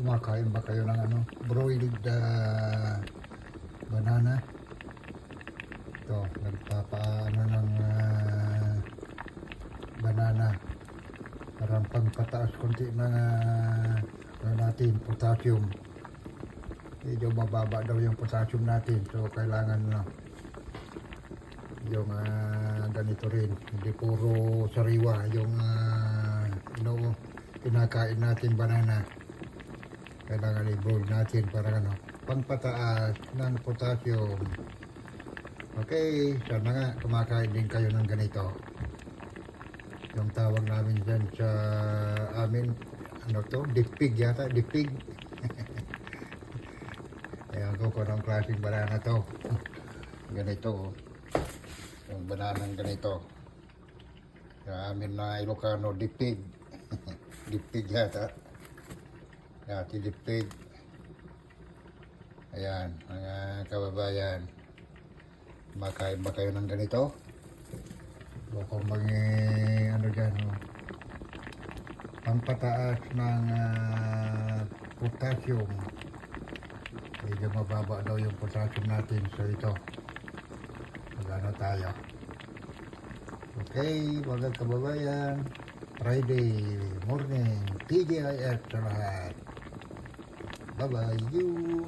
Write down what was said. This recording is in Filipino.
Kumakain ba kayo ng ano, broiled banana? Ito, nagpapaano ng banana. Parang pangpataas konti ng natin, potassium. Medyo mababa daw yung potassium natin. So, kailangan na yung ganito rin. Hindi puro sariwa yung kinakain natin banana. Kailangan i-boil natin para pangpataas ng potassium. Okay, sana nga kumakain din kayo ng ganito. Yung tawag namin dyan sa amin, dipig yata, dipig. Ayan ko kung anong klaseng banana to. Ganito, yung bananang ganito. Sa amin na Ilocano, dipig. Dipig yata. Dati dipig. Ayan, mga kababayan. Makain ba kayo ng ganito? O kung dyan, pangpataas ng potassium. Medyo mababa daw yung potassium natin. So ito, magano tayo. Okay, mga kababayan. Friday morning, TGIF sa lahat. Bye-bye, you!